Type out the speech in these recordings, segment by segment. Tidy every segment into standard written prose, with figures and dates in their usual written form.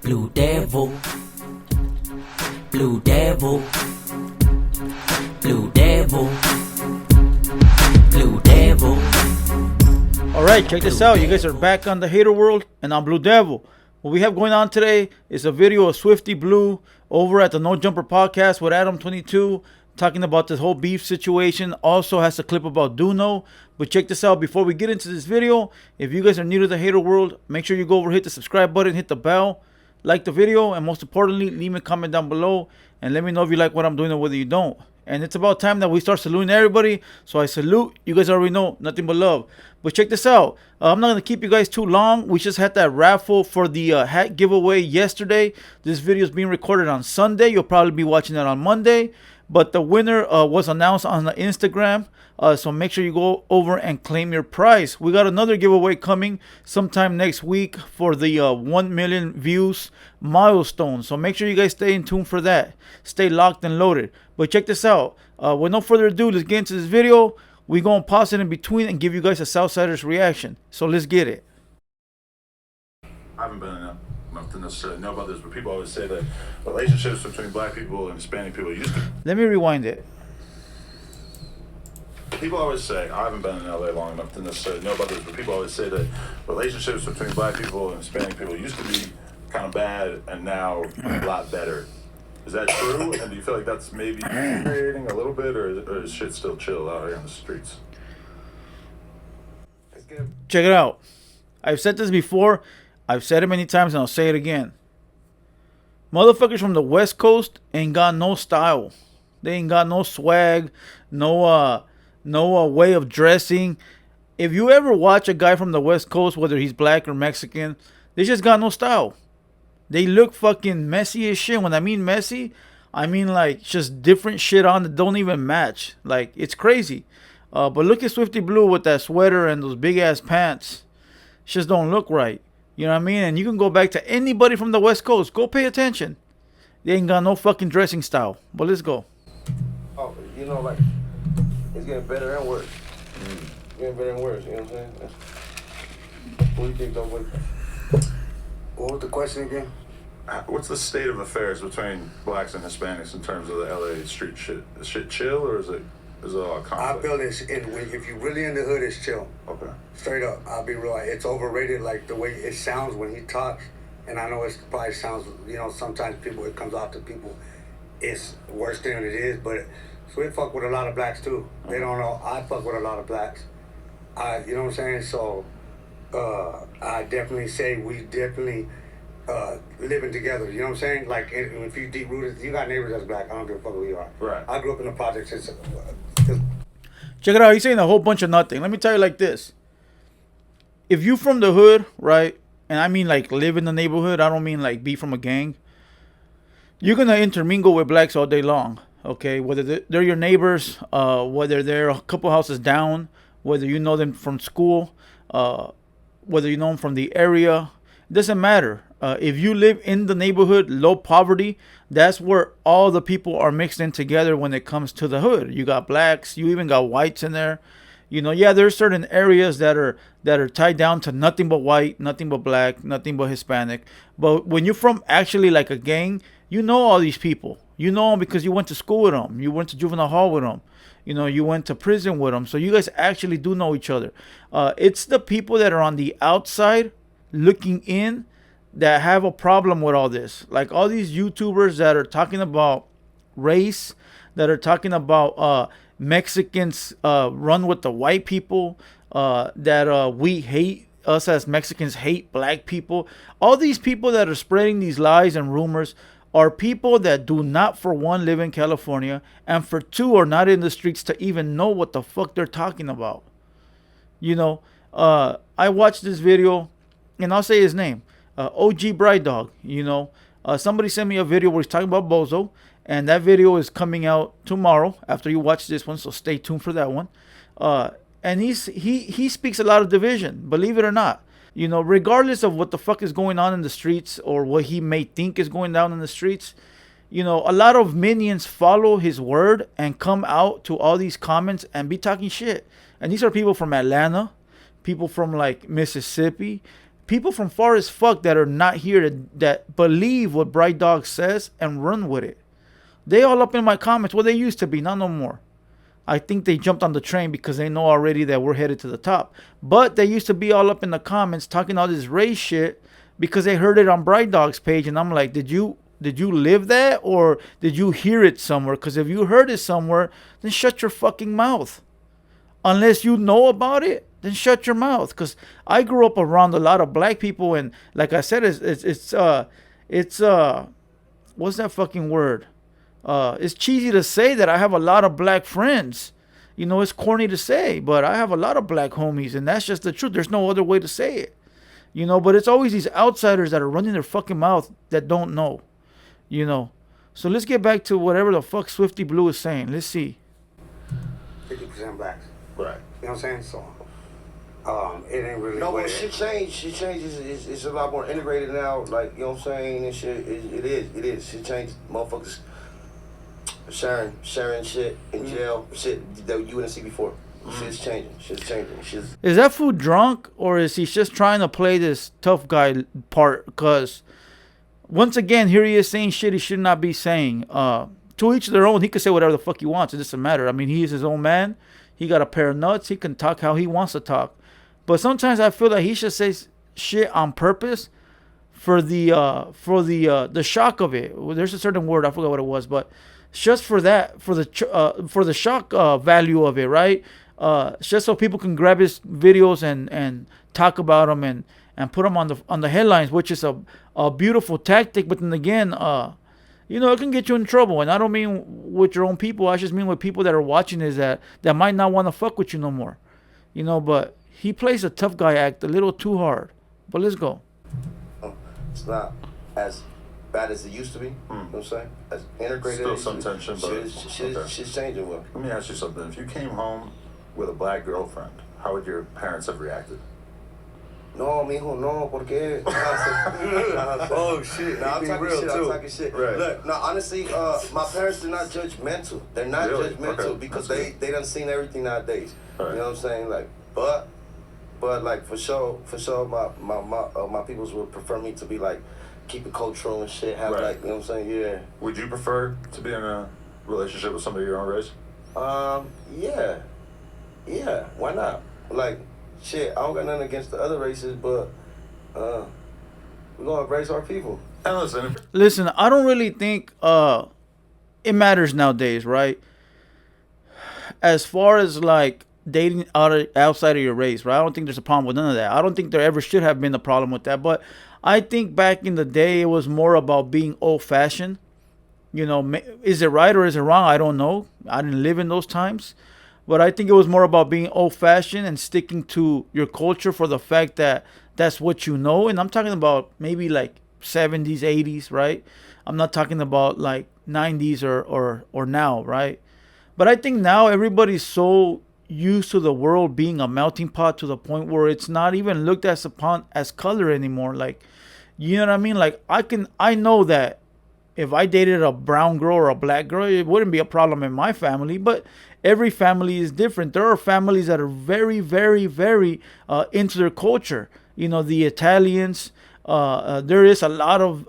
Blue Devil, Blue Devil, Blue Devil, Blue Devil. Alright, check this out. You guys are back on the Hater World, and I'm Blue Devil. What we have going on today is a video of Swifty Blue over at the NoJumper podcast with Adam22 talking about this whole beef situation. Also has a clip about Duno. But check this out. Before we get into this video, if you guys are new to the Hater World, make sure you go over, hit the subscribe button, hit the bell, like the video, and most importantly, leave me a comment down below and let me know if you like what I'm doing or whether you don't. And it's about time that we start saluting everybody. So I salute. You guys already know, nothing but love. But check this out. I'm not going to keep you guys too long. We just had that raffle for the hat giveaway yesterday. This video is being recorded on Sunday. You'll probably be watching it on Monday. But the winner was announced on the Instagram. So make sure you go over and claim your prize. We got another giveaway coming sometime next week for the 1 million views milestone. So make sure you guys stay in tune for that. Stay locked and loaded. But check this out. With no further ado, let's get into this video. We're going to pause it in between and give you guys a Southsider's reaction. So let's get it. I haven't been enough to necessarily know about this, but people always say that relationships between black people and Hispanic people used to. Let me rewind it. People always say, I haven't been in LA long enough to necessarily know about this, but people always say that relationships between black people and Hispanic people used to be kind of bad and now a lot better. Is that true? And do you feel like that's maybe deteriorating a little bit, or is shit still chill out here on the streets? Check it out. I've said this before. I've said it many times and I'll say it again. Motherfuckers from the West Coast ain't got no style. They ain't got no swag, no way of dressing. If you ever watch a guy from the West Coast, whether he's black or Mexican, they just got no style. They look fucking messy as shit. When I mean messy, I mean like just different shit on that don't even match. Like, it's crazy. But look at Swifty Blue with that sweater and those big ass pants. Just don't look right. You know what I mean? And you can go back to anybody from the West Coast. Go pay attention. They ain't got no fucking dressing style. But let's go. Oh, you know, like, it's getting better and worse. Getting better and worse, you know what I'm saying? What do you think, though? What was the question again? What's the state of affairs between blacks and Hispanics in terms of the LA street shit? Is shit chill, or is it a lot of conflict? I feel it's, if you're really in the hood, it's chill. Okay. Straight up, I'll be real. It's overrated, like the way it sounds when he talks. And I know it probably sounds, you know, sometimes it comes off to people, it's worse than it is. But so we fuck with a lot of blacks too. They don't know. I fuck with a lot of blacks. You know what I'm saying? So I definitely say we definitely living together. You know what I'm saying? Like, if you deep rooted, you got neighbors that's black. I don't give a fuck who you are. Right. I grew up in the projects. Check it out. He's saying a whole bunch of nothing. Let me tell you like this. If you from the hood, right? And I mean like live in the neighborhood. I don't mean like be from a gang. You're going to intermingle with blacks all day long. Okay? Whether they're your neighbors, whether they're a couple houses down, whether you know them from school, whether you know them from the area. It doesn't matter. If you live in the neighborhood, low poverty, that's where all the people are mixed in together when it comes to the hood. You got blacks, you even got whites in there. You know, yeah, there's certain areas that are tied down to nothing but white, nothing but black, nothing but Hispanic. But when you're from actually like a gang, you know all these people. You know them because you went to school with them. You went to juvenile hall with them. You know, you went to prison with them. So you guys actually do know each other. It's the people that are on the outside looking in that have a problem with all this. Like all these YouTubers that are talking about race, that are talking about Mexicans run with the white people, that we hate, us as Mexicans hate black people. All these people that are spreading these lies and rumors are people that do not, for one, live in California, and for two, are not in the streets to even know what the fuck they're talking about. You know, I watched this video, and I'll say his name, OG Bride Dog. You know, somebody sent me a video where he's talking about Bozo, and that video is coming out tomorrow after you watch this one, so stay tuned for that one. And he speaks a lot of division, believe it or not. You know, regardless of what the fuck is going on in the streets or what he may think is going down in the streets, you know, a lot of minions follow his word and come out to all these comments and be talking shit. And these are people from Atlanta, people from like Mississippi, people from far as fuck that are not here that believe what Bright Dog says and run with it. They all up in my comments. Well, they used to be, not no more. I think they jumped on the train because they know already that we're headed to the top. But they used to be all up in the comments talking all this race shit because they heard it on Bright Dog's page. And I'm like, did you live that or did you hear it somewhere? Because if you heard it somewhere, then shut your fucking mouth. Unless you know about it, then shut your mouth. Because I grew up around a lot of black people, and like I said, it's what's that fucking word? It's cheesy to say that I have a lot of black friends. You know, it's corny to say, but I have a lot of black homies, and that's just the truth. There's no other way to say it. You know, but it's always these outsiders that are running their fucking mouth that don't know. You know. So let's get back to whatever the fuck Swifty Blue is saying. Let's see. 50% blacks. Right. You know what I'm saying? So, it ain't really. No, what but shit changed. Shit changes. It's a lot more integrated now. Like, you know what I'm saying? And shit, it is. Shit changed. Motherfuckers sharing shit in jail. Shit that you wouldn't see before. Shit's changing. Is that fool drunk, or is he just trying to play this tough guy part? Because once again, here he is saying shit he should not be saying. To each their own. He can say whatever the fuck he wants. It doesn't matter. I mean, he is his own man. He got a pair of nuts. He can talk how he wants to talk. But sometimes I feel like he should say shit on purpose for the shock of it. Well, there's a certain word, I forgot what it was, but just for that, for the shock value of it, right? Just so people can grab his videos and talk about them and put them on the headlines, which is a beautiful tactic. But then again, you know, it can get you in trouble. And I don't mean with your own people. I just mean with people that are watching is that might not want to fuck with you no more. You know, but he plays a tough guy act a little too hard. But let's go. It's not as bad as it used to be. You know what I'm saying? As integrated. Still some tension, but shit's changing. Well, let me ask you something. If you came home with a black girlfriend, how would your parents have reacted? No, mijo, no, porque. Oh shit! Nah, I'm talking shit. I'm talking shit. Right. Look, no, honestly, my parents are not judgmental. They're not Really? judgmental Okay. because That's they done seen everything nowadays. Right. You know what I'm saying? Like, but like for sure, my peoples would prefer me to be like keep it cultural and shit. Have Right. like, you know what I'm saying? Yeah. Would you prefer to be in a relationship with somebody of your own race? Yeah. Why not? Like, shit, I don't got nothing against the other races, but we're gonna embrace our people. And Listen, I don't really think it matters nowadays, right? As far as like dating outside of your race, right? I don't think there's a problem with none of that. I don't think there ever should have been a problem with that. But I think back in the day, it was more about being old-fashioned. You know, is it right or is it wrong? I don't know. I didn't live in those times. But I think it was more about being old-fashioned and sticking to your culture for the fact that that's what you know. And I'm talking about maybe like 70s, 80s, right? I'm not talking about like 90s or now, right? But I think now everybody's so used to the world being a melting pot to the point where it's not even looked at upon as color anymore. Like, you know what I mean? Like, I know that if I dated a brown girl or a black girl, it wouldn't be a problem in my family. But every family is different. There are families that are very, very, very into their culture. You know, the Italians. There is a lot of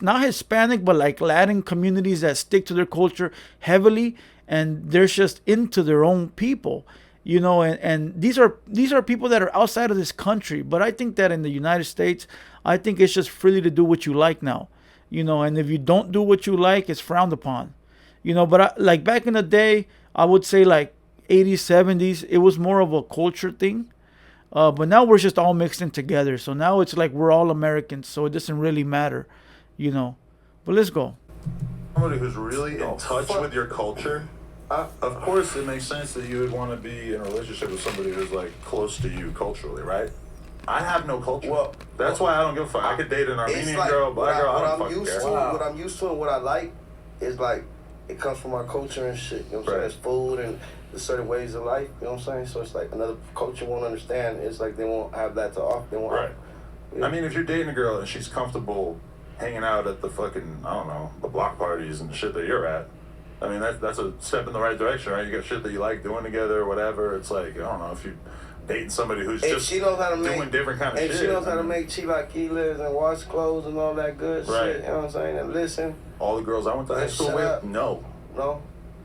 not Hispanic, but like Latin communities that stick to their culture heavily, and they're just into their own people. You know, and these are people that are outside of this country. But I think that in the United States, I think it's just freely to do what you like now. You know, and if you don't do what you like, it's frowned upon. You know, but like back in the day, I would say like 80s, 70s, it was more of a culture thing. But now we're just all mixed in together. So now it's like we're all Americans. So it doesn't really matter, you know. But let's go. Somebody who's really in touch with your culture, of course it makes sense that you would want to be in a relationship with somebody who's like close to you culturally, right? I have no culture. Well, that's why I don't give a fuck. I could date an Armenian girl, black girl. I don't fucking care. What I'm used to and what I like is like it comes from our culture and shit. You know what I'm saying? It's food and the certain ways of life. You know what I'm saying? So it's like another culture won't understand. It's like they won't have that to offer. They won't. Right. Yeah. I mean, if you're dating a girl and she's comfortable hanging out at the fucking, I don't know, the block parties and the shit that you're at, I mean, that's a step in the right direction, right? You got shit that you like doing together or whatever. It's like, I don't know, if you dating somebody who's And just she knows how to doing make different kind of shit. And she knows how to make chilaquiles and wash clothes and all that good Right. shit. You know what I'm saying? And listen. All the girls I went to high school Shut with, up. no.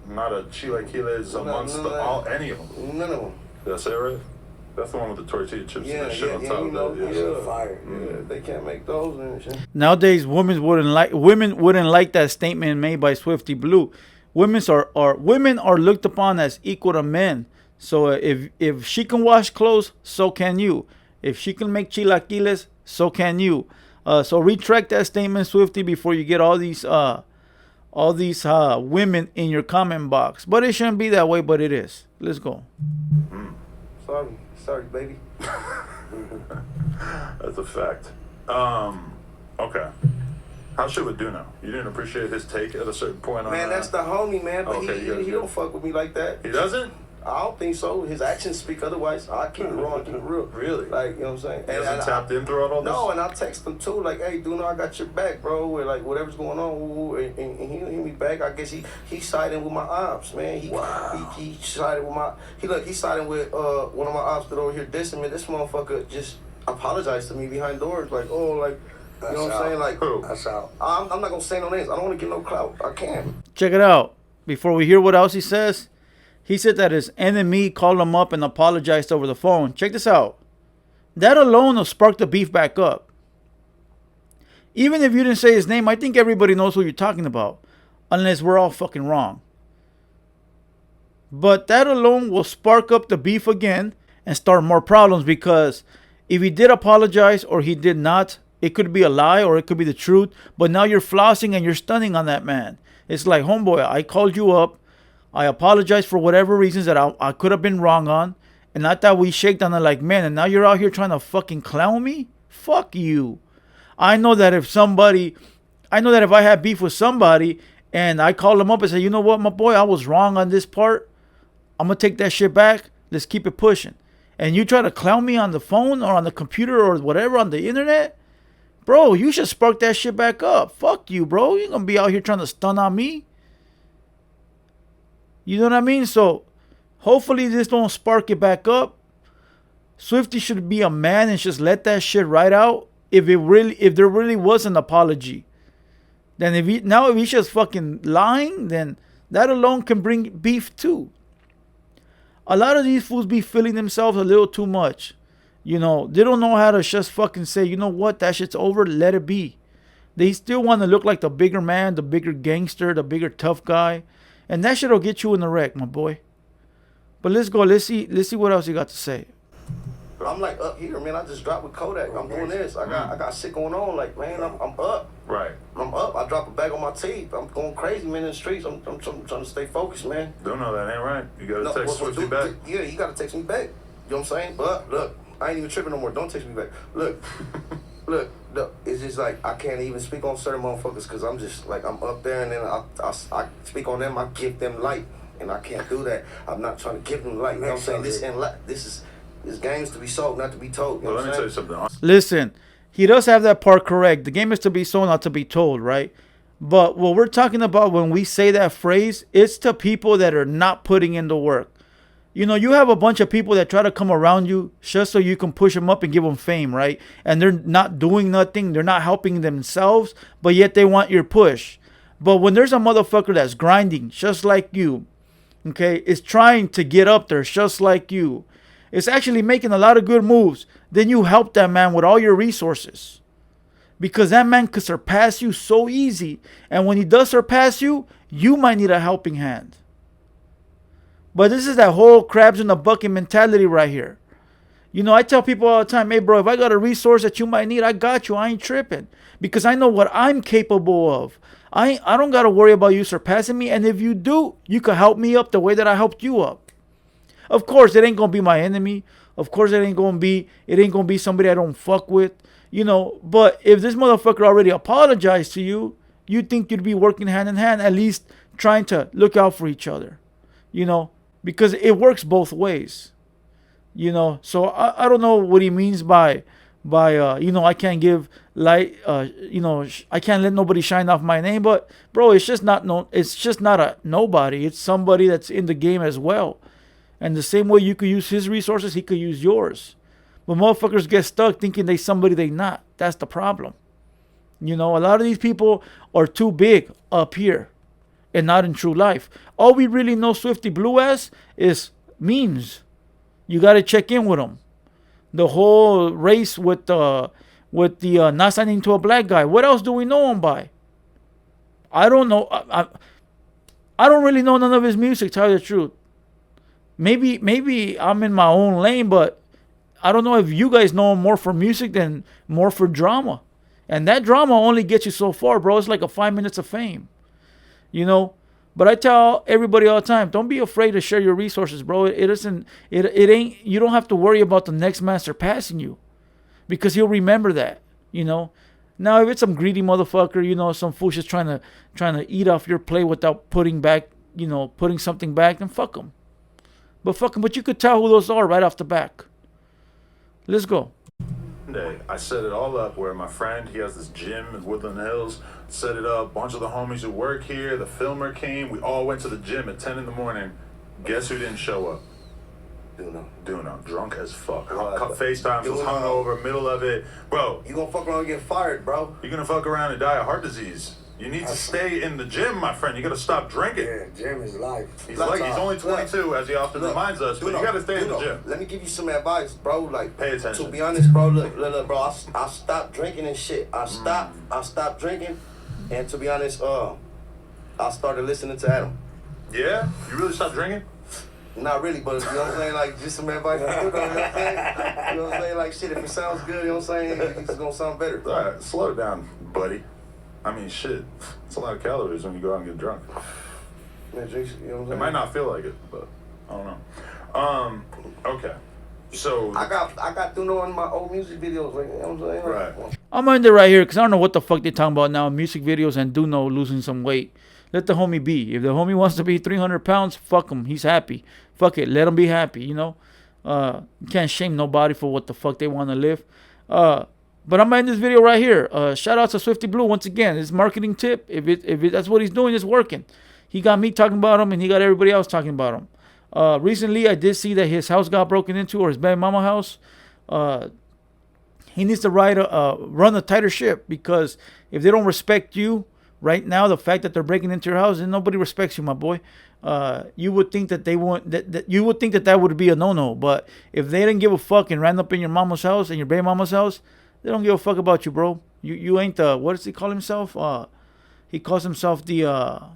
Not a chilaquiles amongst any of them. None of them. Did I say it right? That's the one with the tortilla chips and the shit on top you know, of that. Fire. Yeah, they can't make those and shit. Nowadays, women wouldn't like that statement made by Swifty Blue. Women are looked upon as equal to men. So if she can wash clothes, so can you. If she can make chilaquiles, so can you. So retract that statement, Swifty, before you get all these women in your comment box. But it shouldn't be that way, but it is. Let's go. Sorry, baby. That's a fact. Okay. How should we do now? You didn't appreciate his take at a certain point on Man, that's the homie, man. But Okay, he don't fuck with me like that. He doesn't? I don't think so. His actions speak otherwise. I keep it raw, keep it real. Really? Like, you know what I'm saying? He hasn't tapped in throughout all this? No, and I text him too, like, hey, Duno, I got your back, bro. Or like whatever's going on, and he hit me back. I guess he siding with my ops, man. He sided with he siding with one of my ops that over here dissing me. This motherfucker just apologized to me behind doors, like, oh, like, you know what I'm saying? Like, that's out. I'm not gonna say no names. I don't want to get no clout. I can't. Check it out. Before we hear what else he says, he said that his enemy called him up and apologized over the phone. Check this out. That alone will spark the beef back up. Even if you didn't say his name, I think everybody knows who you're talking about. Unless we're all fucking wrong. But that alone will spark up the beef again and start more problems, because if he did apologize or he did not, it could be a lie or it could be the truth. But now you're flossing and you're stunning on that man. It's like, homeboy, I called you up. I apologize for whatever reasons that I could have been wrong on. And I thought we shaked on it like men. And now you're out here trying to fucking clown me? Fuck you. I know that if I had beef with somebody and I called them up and said, you know what, my boy, I was wrong on this part. I'm going to take that shit back. Let's keep it pushing. And you try to clown me on the phone or on the computer or whatever on the internet? Bro, you should spark that shit back up. Fuck you, bro. You're going to be out here trying to stun on me. You know what I mean? So hopefully this don't spark it back up. Swifty should be a man and just let that shit right out. If there really was an apology. Then if he's just fucking lying, then that alone can bring beef too. A lot of these fools be feeling themselves a little too much. You know, they don't know how to just fucking say, you know what, that shit's over, let it be. They still want to look like the bigger man, the bigger gangster, the bigger tough guy. And that shit'll get you in the wreck, my boy. But let's go. Let's see what else you got to say. I'm like up here, man. I just dropped with Kodak. I'm doing this. I got shit going on. Like, man, I'm up. Right. I'm up. I dropped a bag on my teeth. I'm going crazy, man, in the streets. I'm trying to stay focused, man. Don't know, that ain't right. You gotta text Swifty back. Yeah, you gotta text me back. You know what I'm saying? But look, I ain't even tripping no more. Don't text me back. Look. Look, it's just like I can't even speak on certain motherfuckers because I'm just like I'm up there, and then I speak on them. I give them light, and I can't do that. I'm not trying to give them light. You know what I'm saying? This game's to be sold, not to be told. You know Well, let me tell you something. Listen, he does have that part correct. The game is to be sold, not to be told, right? But what we're talking about when we say that phrase, it's to people that are not putting in the work. You know, you have a bunch of people that try to come around you just so you can push them up and give them fame, right? And they're not doing nothing. They're not helping themselves, but yet they want your push. But when there's a motherfucker that's grinding just like you, okay, is trying to get up there just like you, it's actually making a lot of good moves, then you help that man with all your resources. Because that man could surpass you so easy. And when he does surpass you, you might need a helping hand. But this is that whole crabs in the bucket mentality right here. You know, I tell people all the time, hey, bro, if I got a resource that you might need, I got you. I ain't tripping. Because I know what I'm capable of. I don't got to worry about you surpassing me. And if you do, you can help me up the way that I helped you up. Of course, it ain't going to be my enemy. Of course, it ain't going to be somebody I don't fuck with. You know, but if this motherfucker already apologized to you, you think you'd be working hand in hand, at least trying to look out for each other. You know, because it works both ways, you know. So I don't know what he means by you know, I can't give light, you know, I can't let nobody shine off my name. But bro, it's just not a nobody. It's somebody that's in the game as well. And the same way you could use his resources, he could use yours. But motherfuckers get stuck thinking they somebody they not. That's the problem. You know, a lot of these people are too big up here and not in true life. All we really know Swifty Blue as is memes. You got to check in with them. The whole race with the not signing to a black guy. What else do we know him by? I don't know. I don't really know none of his music, to tell you the truth. Maybe I'm in my own lane, but I don't know if you guys know him more for music than more for drama. And that drama only gets you so far, bro. It's like a 5 minutes of fame. You know? But I tell everybody all the time, don't be afraid to share your resources, bro. It ain't, you don't have to worry about the next man surpassing you. Because he'll remember that, you know? Now, if it's some greedy motherfucker, you know, some fool just trying to eat off your plate without putting something back, then fuck him. But you could tell who those are right off the back. Let's go. Day, I set it all up where my friend, he has this gym in Woodland Hills, set it up, bunch of the homies who work here, the filmer came, we all went to the gym at 10 in the morning. Guess who didn't show up? Duno, drunk as fuck. FaceTimes, was hungover, middle of it. Bro, You gonna fuck around and get fired, bro. you're gonna fuck around and die of heart disease. You need to stay in the gym, my friend. You gotta stop drinking. Yeah, gym is life. He's only 22, as he often reminds us, but you gotta stay in the gym. Let me give you some advice, bro. Like, Pay attention. To be honest, bro, look, bro. I stopped drinking and shit. I stopped drinking, and to be honest, I started listening to Adam. Yeah? You really stopped drinking? Not really, but you know what I'm saying? Like, just some advice. You know what I'm saying? You know what I'm saying? Like, shit, if it sounds good, you know what I'm saying? It's gonna sound better. All right, slow it down, buddy. I mean, shit. It's a lot of calories when you go out and get drunk. Man, drink, you know what I'm It saying? might not feel like it, but I don't know. Okay. So I got Duno in my old music videos, like, you know what I'm saying? Like, right. I'm gonna end it right here because I don't know what the fuck they're talking about now. Music videos and Duno losing some weight. Let the homie be. If the homie wants to be 300 pounds, fuck him. He's happy. Fuck it. Let him be happy, you know? You can't shame nobody for what the fuck they want to live. But I'm going to end this video right here. Shout out to Swifty Blue once again. His marketing tip, if that's what he's doing, it's working. He got me talking about him and he got everybody else talking about him. Recently, I did see that his house got broken into, or his baby mama house. He needs to run a tighter ship, because if they don't respect you right now, the fact that they're breaking into your house, and nobody respects you, my boy. You would think that they won't. You would think that would be a no-no. But if they didn't give a fuck and ran up in your mama's house and your baby mama's house, they don't give a fuck about you, bro. You ain't the, what does he call himself? He calls himself the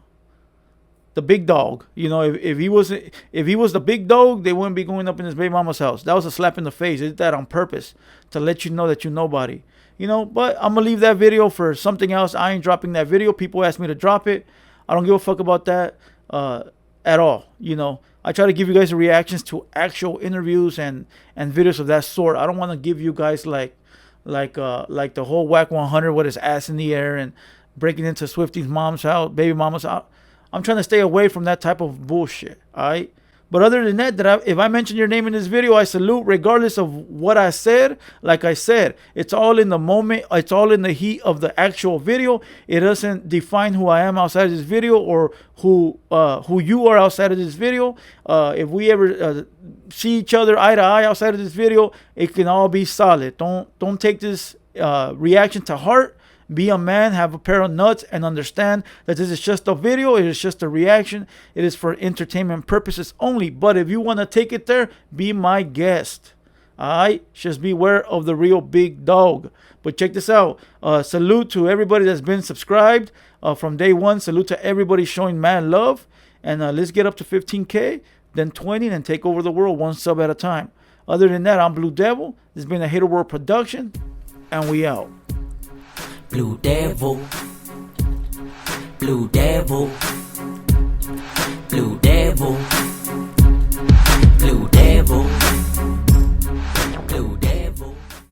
big dog. You know, if he was the big dog, they wouldn't be going up in his baby mama's house. That was a slap in the face. They did that on purpose to let you know that you're nobody. You know, but I'm gonna leave that video for something else. I ain't dropping that video. People ask me to drop it. I don't give a fuck about that at all. You know, I try to give you guys reactions to actual interviews and videos of that sort. I don't want to give you guys like the whole Whack 100 with his ass in the air and breaking into Swifty's mom's house, baby mama's house. I'm trying to stay away from that type of bullshit. All right. But other than that, if I mention your name in this video, I salute regardless of what I said. Like I said, it's all in the moment. It's all in the heat of the actual video. It doesn't define who I am outside of this video, or who you are outside of this video. If we ever see each other eye to eye outside of this video, it can all be solid. Don't take this reaction to heart. Be a man, have a pair of nuts, and understand that this is just a video. It is just a reaction. It is for entertainment purposes only. But if you want to take it there, be my guest. All right? Just beware of the real big dog. But check this out. Salute to everybody that's been subscribed from day one. Salute to everybody showing mad love. And let's get up to 15K, then 20, then take over the world one sub at a time. Other than that, I'm Blue Devil. This has been a TheHaterWorld production, and we out. Blue Devil, Blue Devil, Blue Devil.